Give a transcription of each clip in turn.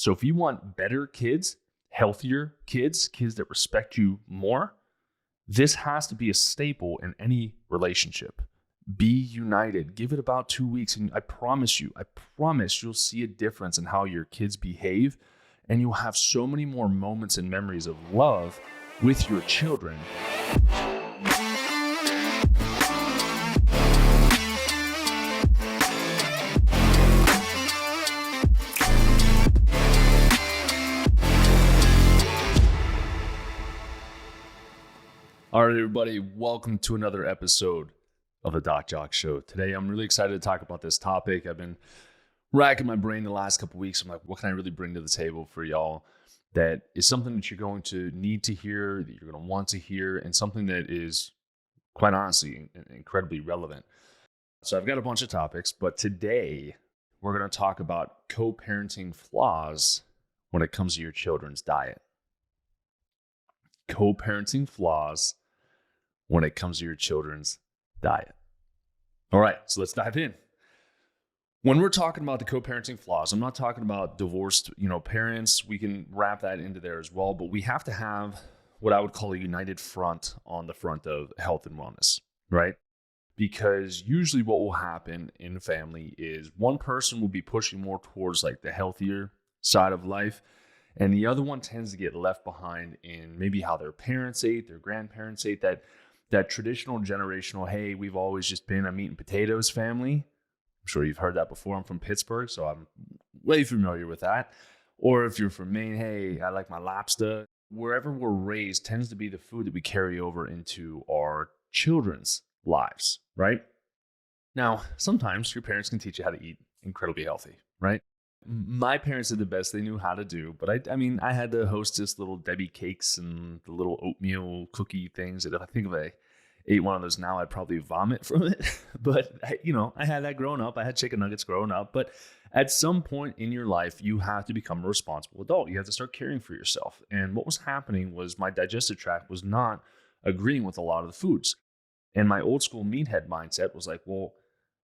So if you want better kids, healthier kids, kids that respect you more, this has to be a staple in any relationship. Be united. Give it about 2 weeks, and I promise you'll see a difference in how your kids behave, and you'll have so many more moments and memories of love with your children. All right, everybody, welcome to another episode of the Jacque Show. Today, I'm really excited to talk about this topic. I've been racking my brain the last couple of weeks. I'm like, what can I really bring to the table for y'all that is something that you're going to need to hear, that you're going to want to hear, and something that is, quite honestly, incredibly relevant. So I've got a bunch of topics, but today we're going to talk about co-parenting flaws when it comes to your children's diet. Co-parenting flaws when it comes to your children's diet. All right, so let's dive in. When we're talking about the co-parenting flaws, I'm not talking about divorced, parents. We can wrap that into there as well, but we have to have what I would call a united front on the front of health and wellness, right? Because usually what will happen in a family is one person will be pushing more towards like the healthier side of life, and the other one tends to get left behind in maybe how their parents ate, their grandparents ate, that traditional generational, hey, we've always just been a meat and potatoes family. I'm sure you've heard that before. I'm from Pittsburgh, so I'm way familiar with that. Or if you're from Maine, hey, I like my lobster. Wherever we're raised tends to be the food that we carry over into our children's lives, right? Now, sometimes your parents can teach you how to eat incredibly healthy, right? My parents did the best they knew how to do, but I had the Hostess little Debbie cakes and the little oatmeal cookie things that if I ate one of those now, I'd probably vomit from it. But I had that growing up. I had chicken nuggets growing up. But at some point in your life, you have to become a responsible adult. You have to start caring for yourself. And what was happening was my digestive tract was not agreeing with a lot of the foods. And my old school meathead mindset was like, well,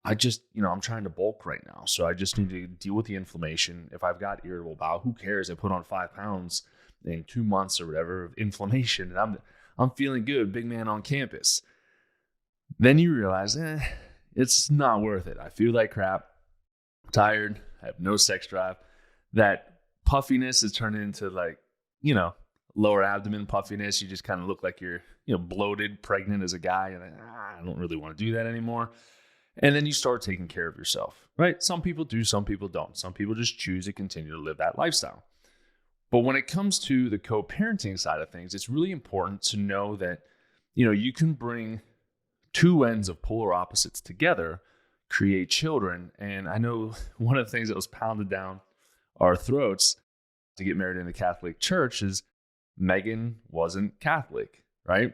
I just, I'm trying to bulk right now. So I just need to deal with the inflammation. If I've got irritable bowel, who cares? I put on 5 pounds in 2 months or whatever of inflammation, and I'm feeling good, big man on campus. Then you realize, it's not worth it. I feel like crap. I'm tired. I have no sex drive. That puffiness is turning into lower abdomen puffiness. You just kind of look like you're, bloated, pregnant as a guy. And I don't really want to do that anymore. And then you start taking care of yourself, right? Some people do, some people don't. Some people just choose to continue to live that lifestyle. But when it comes to the co-parenting side of things, it's really important to know that, you can bring two ends of polar opposites together, create children. And I know one of the things that was pounded down our throats to get married in the Catholic Church is Megan wasn't Catholic, right?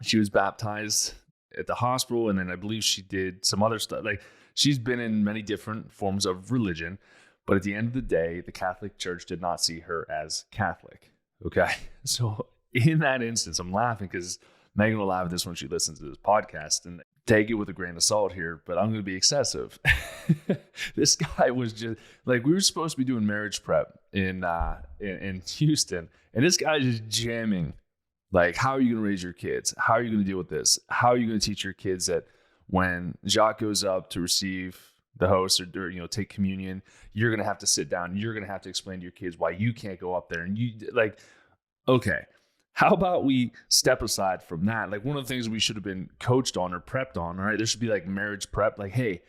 She was baptized at the hospital, and then I believe she did some other stuff. Like, she's been in many different forms of religion, but at the end of the day, the Catholic Church did not see her as Catholic. Okay, so in that instance, I'm laughing because Megan will laugh at this when she listens to this podcast, and take it with a grain of salt here, but I'm going to be excessive. This guy was just like, we were supposed to be doing marriage prep in Houston, and this guy just jamming. Like, how are you going to raise your kids? How are you going to deal with this? How are you going to teach your kids that when Jacque goes up to receive the host or take communion, you're going to have to sit down. You're going to have to explain to your kids why you can't go up there. And okay, how about we step aside from that? Like, one of the things we should have been coached on or prepped on, all right? There should be like marriage prep. Like, hey,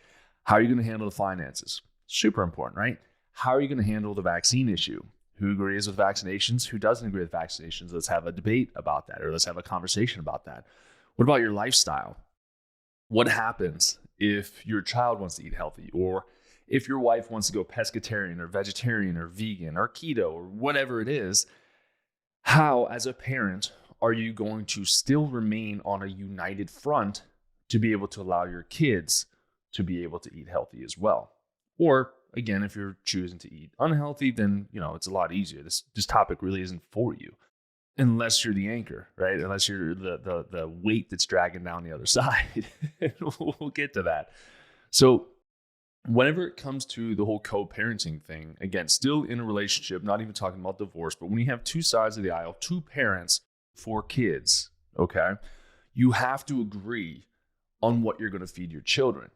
how are you going to handle the finances? Super important, right? How are you going to handle the vaccine issue? Who agrees with vaccinations? Who doesn't agree with vaccinations? Let's have a debate about that, or let's have a conversation about that. What about your lifestyle? What happens if your child wants to eat healthy, or if your wife wants to go pescatarian or vegetarian or vegan or keto or whatever it is? How, as a parent, are you going to still remain on a united front to be able to allow your kids to be able to eat healthy as well? Or again, if you're choosing to eat unhealthy, then, it's a lot easier. This topic really isn't for you unless you're the anchor, right? Unless you're the weight that's dragging down the other side. We'll get to that. So whenever it comes to the whole co-parenting thing, again, still in a relationship, not even talking about divorce, but when you have two sides of the aisle, two parents, four kids, okay, you have to agree on what you're going to feed your children.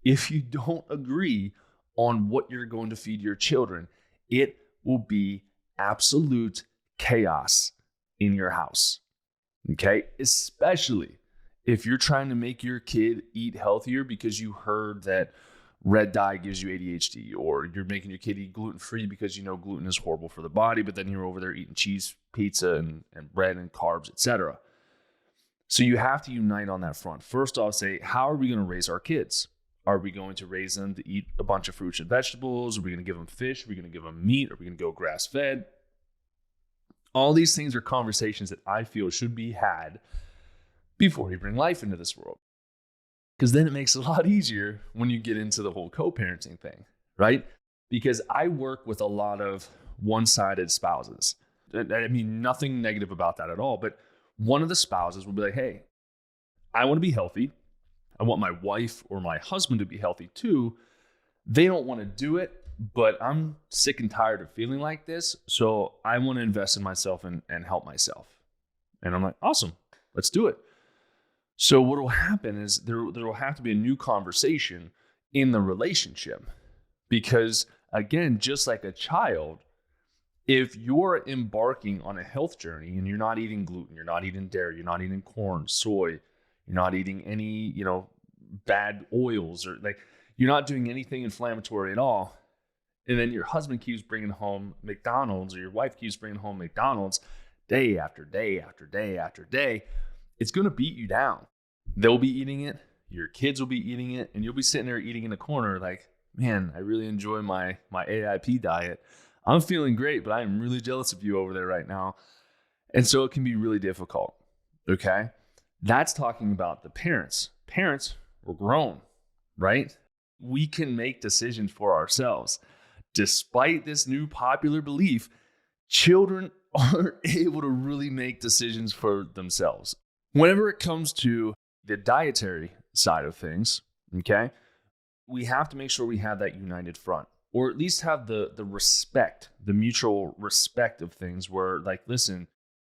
If you don't agree on what you're going to feed your children, it will be absolute chaos in your house, okay? Especially if you're trying to make your kid eat healthier because you heard that red dye gives you ADHD, or you're making your kid eat gluten-free because you know gluten is horrible for the body, but then you're over there eating cheese, pizza, and bread and carbs, etc. So you have to unite on that front. First off, say, how are we going to raise our kids? Are we going to raise them to eat a bunch of fruits and vegetables? Are we going to give them fish? Are we going to give them meat? Are we going to go grass-fed? All these things are conversations that I feel should be had before you bring life into this world. Because then it makes it a lot easier when you get into the whole co-parenting thing, right? Because I work with a lot of one-sided spouses. I mean, nothing negative about that at all, but one of the spouses will be like, hey, I want to be healthy. I want my wife or my husband to be healthy too. They don't want to do it, but I'm sick and tired of feeling like this, so I want to invest in myself and help myself. And I'm like, awesome, let's do it. So what will happen is there will have to be a new conversation in the relationship. Because again, just like a child, if you're embarking on a health journey and you're not eating gluten, you're not eating dairy, you're not eating corn, soy, you're not eating any, bad oils, or like you're not doing anything inflammatory at all, and then your husband keeps bringing home McDonald's, or your wife keeps bringing home McDonald's day after day after day after day, it's going to beat you down. They'll be eating it, your kids will be eating it, and you'll be sitting there eating in a corner like, man, I really enjoy my AIP diet. I'm feeling great, but I am really jealous of you over there right now. And so it can be really difficult, okay? That's talking about the parents. Parents are grown, right? We can make decisions for ourselves. Despite this new popular belief, children aren't able to really make decisions for themselves. Whenever it comes to the dietary side of things, okay, we have to make sure we have that united front, or at least have the respect, the mutual respect of things where, like, listen,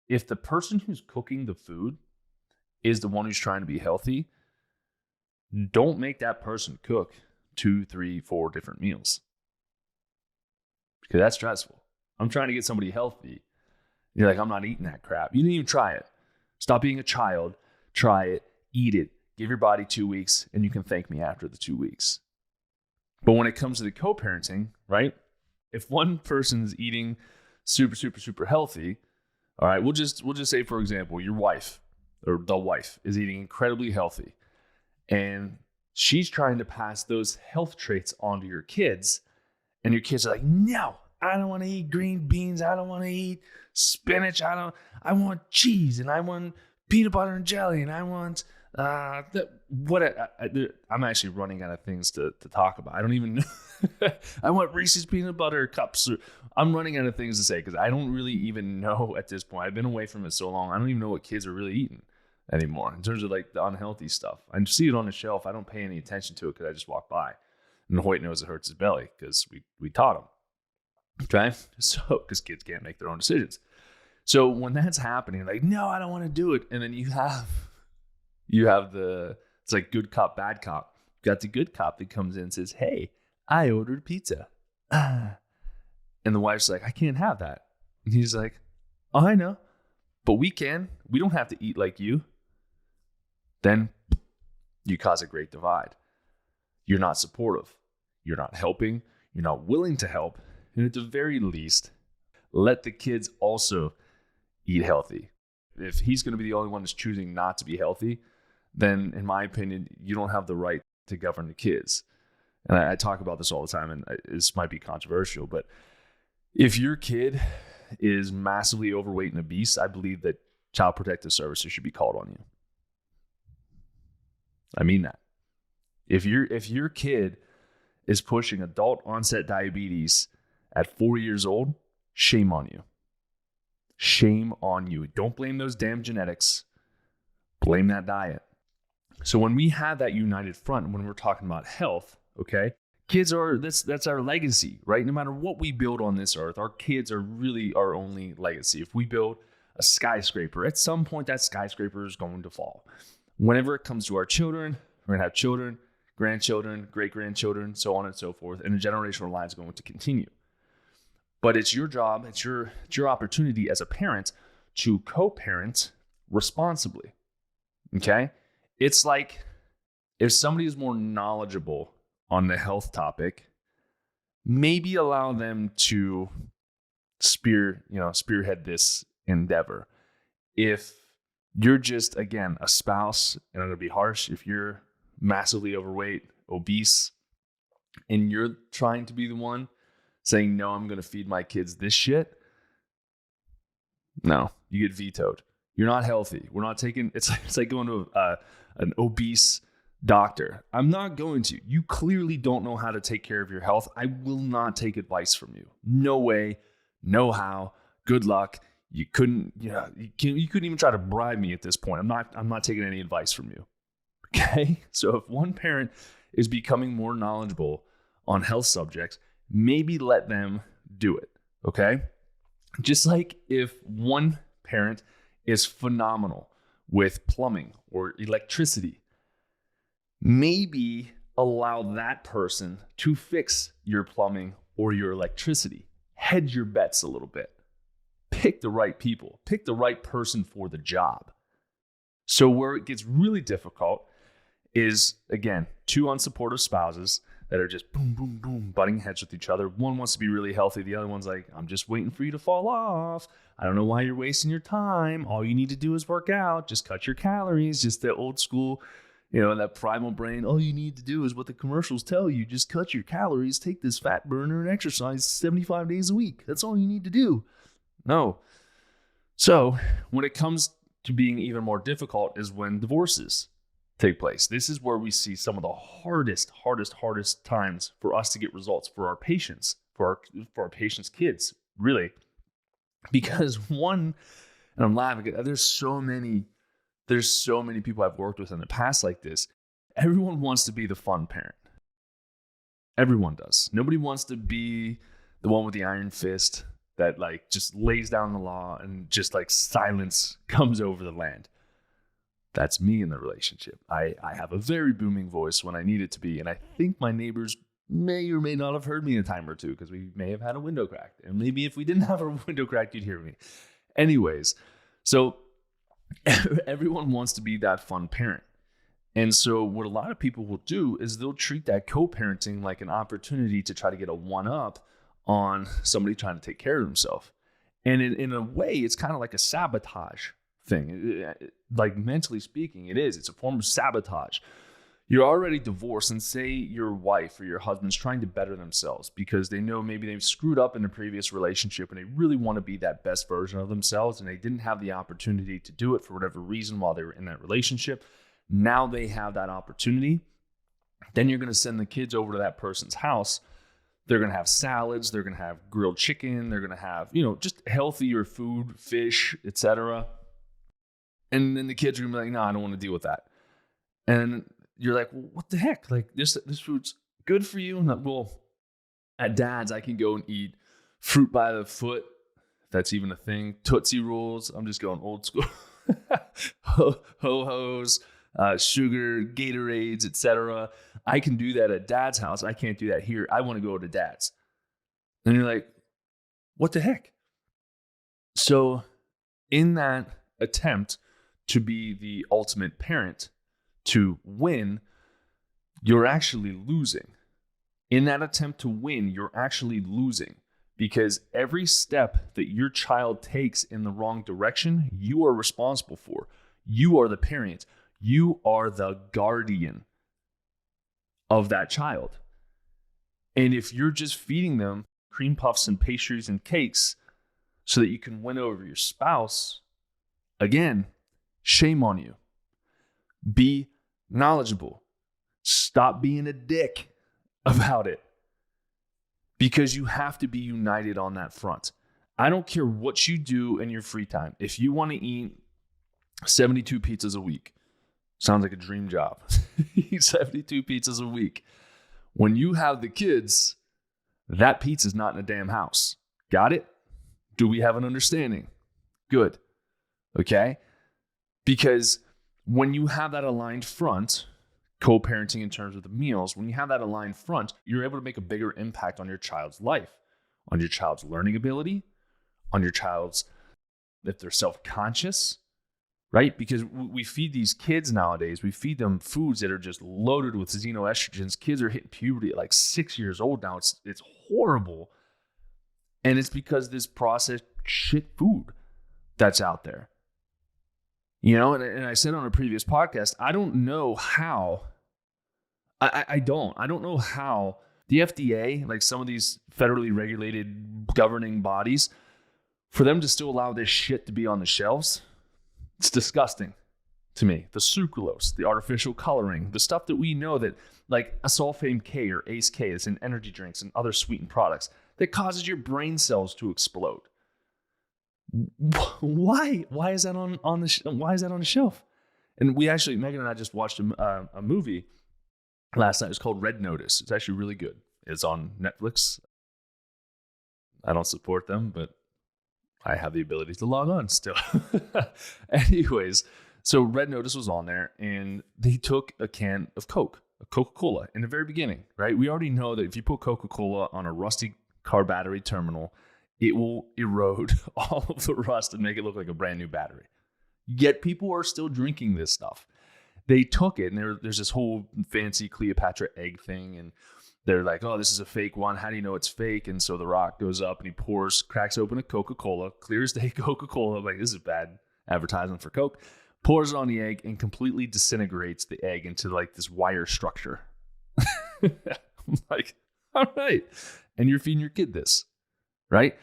if the person who's cooking the food is the one who's trying to be healthy, don't make that person cook 2, 3, 4 different meals. Because that's stressful. I'm trying to get somebody healthy. You're like, I'm not eating that crap. You didn't even try it. Stop being a child. Try it. Eat it. Give your body 2 weeks, and you can thank me after the 2 weeks. But when it comes to the co-parenting, right? If one person's eating super, super, super healthy, all right, we'll just say, for example, your wife or the wife is eating incredibly healthy, and she's trying to pass those health traits onto your kids, and your kids are like, no, I don't want to eat green beans. I don't want to eat spinach. I want cheese, and I want peanut butter and jelly, and I want I'm actually running out of things to talk about. I don't even know. I want Reese's peanut butter cups. I'm running out of things to say because I don't really even know at this point. I've been away from it so long. I don't even know what kids are really eating anymore in terms of like the unhealthy stuff. I see it on the shelf. I don't pay any attention to it because I just walk by. And Hoyt knows it hurts his belly because we taught him. Okay? So, because kids can't make their own decisions. So when that's happening, like, no, I don't want to do it. And then you have it's like good cop, bad cop. You got the good cop that comes in and says, hey, I ordered pizza. And the wife's like, I can't have that. And he's like, oh, I know, but we can. We don't have to eat like you. Then you cause a great divide. You're not supportive. You're not helping. You're not willing to help. And at the very least, let the kids also eat healthy. If he's going to be the only one that's choosing not to be healthy, then in my opinion, you don't have the right to govern the kids. And I talk about this all the time, and this might be controversial, but if your kid is massively overweight and obese, I believe that Child Protective Services should be called on you. I mean that. If your kid is pushing adult onset diabetes at 4 years old, shame on you. Shame on you. Don't blame those damn genetics. Blame that diet. So when we have that united front, when we're talking about health, okay, Kids are, that's our legacy, right? No matter what we build on this earth, our kids are really our only legacy. If we build a skyscraper, at some point that skyscraper is going to fall. Whenever it comes to our children, we're going to have children, grandchildren, great-grandchildren, so on and so forth, and the generational line is going to continue. But it's your job, it's your opportunity as a parent to co-parent responsibly, okay? It's like if somebody is more knowledgeable on the health topic, maybe allow them to spearhead this endeavor. If you're just, again, a spouse, and I'm going to be harsh, if you're massively overweight, obese, and you're trying to be the one saying, no, I'm going to feed my kids this shit, no, you get vetoed. You're not healthy. We're not taking, it's like going to an obese doctor. I'm not going to. You clearly don't know how to take care of your health. I will not take advice from you. No way, no how. Good luck. You couldn't even try to bribe me at this point. I'm not taking any advice from you. Okay? So if one parent is becoming more knowledgeable on health subjects, maybe let them do it. Okay? Just like if one parent is phenomenal with plumbing or electricity, maybe allow that person to fix your plumbing or your electricity. Hedge your bets a little bit. Pick the right people. Pick the right person for the job. So where it gets really difficult is, again, two unsupportive spouses that are just boom, boom, boom, butting heads with each other. One wants to be really healthy. The other one's like, I'm just waiting for you to fall off. I don't know why you're wasting your time. All you need to do is work out. Just cut your calories. Just the old school, that primal brain. All you need to do is what the commercials tell you. Just cut your calories, take this fat burner, and exercise 75 days a week. That's all you need to do. No. So when it comes to being even more difficult is when divorces take place. This is where we see some of the hardest times for us to get results for our patients, for our patients' kids, really. Because one, and I'm laughing, there's so many people I've worked with in the past like this. Everyone wants to be the fun parent. Everyone does. Nobody wants to be the one with the iron fist that just lays down the law and just silence comes over the land. That's me in the relationship. I have a very booming voice when I need it to be, and I think my neighbors may or may not have heard me a time or two because we may have had a window cracked. And maybe if we didn't have a window cracked, you'd hear me. Anyways, so everyone wants to be that fun parent. And so what a lot of people will do is they'll treat that co-parenting like an opportunity to try to get a one-up on somebody trying to take care of themselves. And in a way, it's kind of like a sabotage thing. Like mentally speaking, it is. It's a form of sabotage. You're already divorced, and say your wife or your husband's trying to better themselves because they know maybe they've screwed up in a previous relationship and they really want to be that best version of themselves, and they didn't have the opportunity to do it for whatever reason while they were in that relationship. Now they have that opportunity. Then you're going to send the kids over to that person's house. They're going to have salads. They're going to have grilled chicken. They're going to have, just healthier food, fish, etc. And then the kids are going to be like, no, I don't want to deal with that. And you're like, well, what the heck? This food's good for you. And well, at Dad's, I can go and eat fruit by the foot, if that's even a thing. Tootsie Rolls. I'm just going old school. Ho-hos, sugar, Gatorades, etc. I can do that at Dad's house. I can't do that here. I want to go to Dad's. And you're like, what the heck? So in that attempt to be the ultimate parent, to win, you're actually losing. In that attempt to win, you're actually losing because every step that your child takes in the wrong direction, you are responsible for. You are the parent. You are the guardian of that child. And if you're just feeding them cream puffs and pastries and cakes so that you can win over your spouse, again, shame on you. Be knowledgeable. Stop being a dick about it. Because you have to be united on that front. I don't care what you do in your free time. If you want to eat 72 pizzas a week, sounds like a dream job. Eat 72 pizzas a week. When you have the kids, that pizza's not in a damn house. Got it? Do we have an understanding? Good. Okay? Because when you have that aligned front, co-parenting in terms of the meals, when you have that aligned front, you're able to make a bigger impact on your child's life, on your child's learning ability, on your child's, if they're self-conscious, right? Because we feed these kids nowadays, we feed them foods that are just loaded with xenoestrogens. Kids are hitting puberty at like 6 years old now. It's horrible. And it's because this processed shit food that's out there. You know, and I said on a previous podcast, I don't know how, I don't know how the FDA, like some of these federally regulated governing bodies, for them to still allow this shit to be on the shelves, it's disgusting to me. The sucralose, the artificial coloring, the stuff that we know that like aspartame K or ACE K is in energy drinks and other sweetened products that causes your brain cells to explode. Why is that on the shelf? And we actually, Megan and I just watched a movie last night. It's called Red Notice. It's actually really good. It's on Netflix. I don't support them, but I have the ability to log on still. Anyways, so Red Notice was on there, and they took a can of Coke, a Coca-Cola, in the very beginning, right? We already know that if you put Coca-Cola on a rusty car battery terminal, it will erode all of the rust and make it look like a brand new battery. Yet people are still drinking this stuff. They took it, and there's this whole fancy Cleopatra egg thing, and they're like, oh, this is a fake one. How do you know it's fake? And so The Rock goes up and he cracks open a Coca-Cola, clear as day Coca-Cola. I'm like, this is bad advertisement for Coke. Pours it on the egg and completely disintegrates the egg into like this wire structure. I'm like, all right. And you're feeding your kid this, right?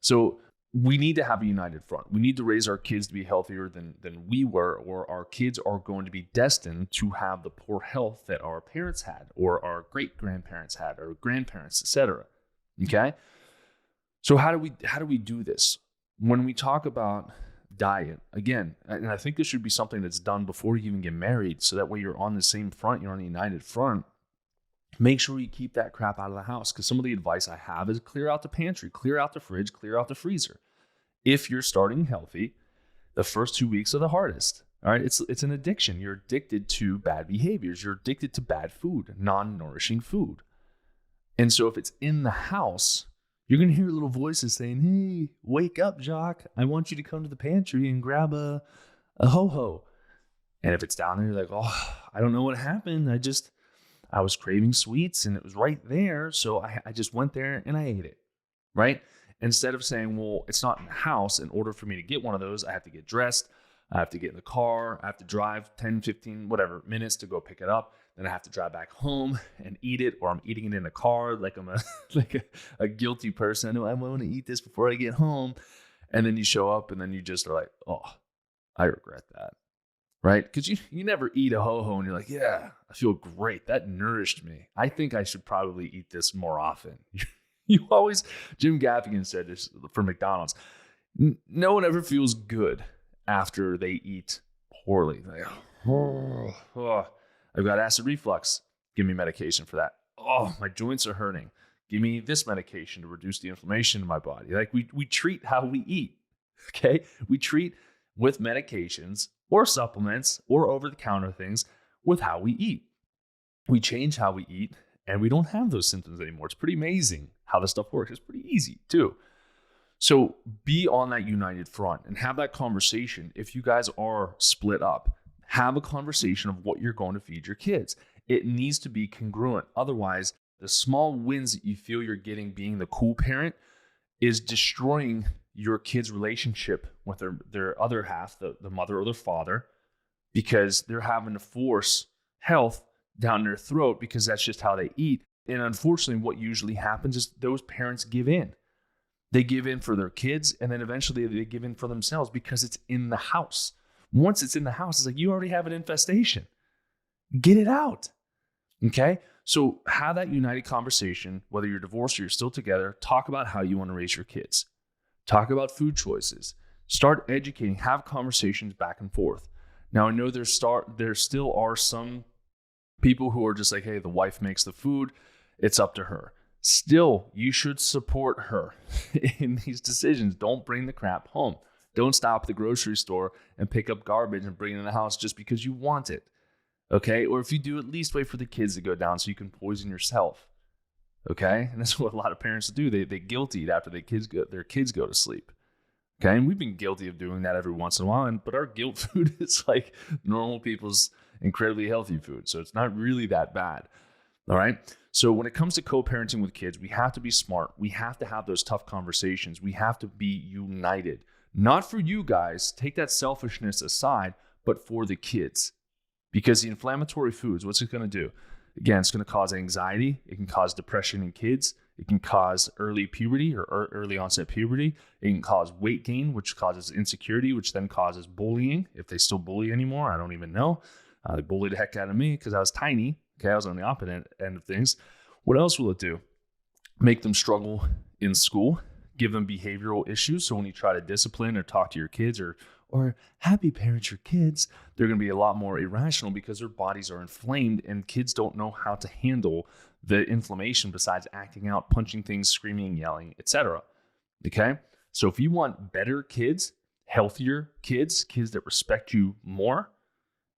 So we need to have a united front. We need to raise our kids to be healthier than we were, or our kids are going to be destined to have the poor health that our parents had, or our great-grandparents had, or grandparents, etc. Okay? So how do we do this? When we talk about diet, again, and I think this should be something that's done before you even get married, so that way you're on the same front, you're on a united front. Make sure you keep that crap out of the house, because some of the advice I have is clear out the pantry, clear out the fridge, clear out the freezer. If you're starting healthy, the first 2 weeks are the hardest. All right, it's an addiction. You're addicted to bad behaviors. You're addicted to bad food, non-nourishing food. And so if it's in the house, you're going to hear little voices saying, hey, wake up, Jacque. I want you to come to the pantry and grab a ho-ho. And if it's down there, you're like, oh, I don't know what happened. I was craving sweets and it was right there. So I just went there and I ate it, right? Instead of saying, well, it's not in the house. In order for me to get one of those, I have to get dressed. I have to get in the car. I have to drive 10, 15, whatever minutes to go pick it up. Then I have to drive back home and eat it, or I'm eating it in the car like I'm a guilty person. I want to eat this before I get home. And then you show up and then you just are like, oh, I regret that. Right? Because you never eat a ho-ho and you're like, yeah, I feel great. That nourished me. I think I should probably eat this more often. You always, Jim Gaffigan said this for McDonald's. No one ever feels good after they eat poorly. Like, I've got acid reflux. Give me medication for that. Oh, my joints are hurting. Give me this medication to reduce the inflammation in my body. Like we treat how we eat. Okay? We treat with medications or supplements or over-the-counter things with how we eat. We change how we eat and we don't have those symptoms anymore. It's pretty amazing how this stuff works. It's pretty easy too. So be on that united front and have that conversation. If you guys are split up, have a conversation of what you're going to feed your kids. It needs to be congruent. Otherwise, the small wins that you feel you're getting being the cool parent is destroying your kid's relationship with their other half, the mother or the father, because they're having to force health down their throat because that's just how they eat. And unfortunately, what usually happens is those parents give in. They give in for their kids, and then eventually they give in for themselves because it's in the house. Once it's in the house, it's like you already have an infestation. Get it out. Okay? So have that united conversation, whether you're divorced or you're still together. Talk about how you want to raise your kids. Talk about food choices. Start educating. Have conversations back and forth. Now, I know there still are some People who are just like, hey, the wife makes the food, it's up to her. Still, you should support her in these decisions. Don't bring the crap home. Don't stop at the grocery store and pick up garbage and bring it in the house just because you want it. Okay? Or if you do, at least wait for the kids to go down so you can poison yourself. Okay? And that's what a lot of parents do. They guilt eat after their kids go to sleep. Okay? And we've been guilty of doing that every once in a while, but our guilt food is like normal people's incredibly healthy food. So it's not really that bad. All right? So when it comes to co-parenting with kids, we have to be smart. We have to have those tough conversations. We have to be united. Not for you guys, take that selfishness aside, but for the kids. Because the inflammatory foods, what's it going to do? Again, it's going to cause anxiety. It can cause depression in kids. It can cause early puberty or early onset puberty. It can cause weight gain, which causes insecurity, which then causes bullying. If they still bully anymore, I don't even know. They bullied the heck out of me because I was tiny. Okay, I was on the opposite end of things. What else will it do? Make them struggle in school, give them behavioral issues. So when you try to discipline or talk to your kids or happy parent your kids, they're going to be a lot more irrational because their bodies are inflamed and kids don't know how to handle the inflammation besides acting out, punching things, screaming, yelling, etc. Okay? So if you want better kids, healthier kids that respect you more,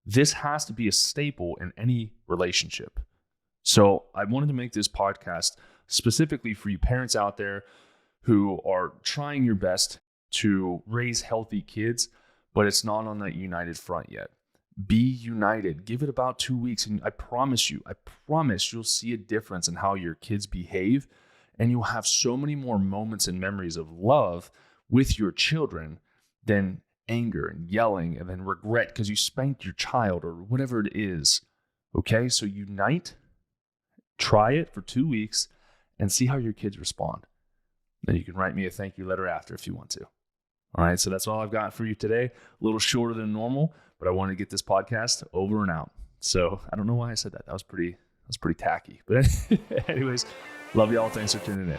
this has to be a staple in any relationship. So I wanted to make this podcast specifically for you parents out there who are trying your best to raise healthy kids, but it's not on that united front yet. Be united. Give it about 2 weeks, and I promise you'll see a difference in how your kids behave, and you'll have so many more moments and memories of love with your children than anger and yelling and then regret because you spanked your child or whatever it is. Okay, so unite, try it for 2 weeks, and see how your kids respond. Then you can write me a thank you letter after if you want to. All right, so that's all I've got for you today. A little shorter than normal, but I wanted to get this podcast over and out. So I don't know why I said that. That was pretty tacky. But anyways, love y'all. Thanks for tuning in.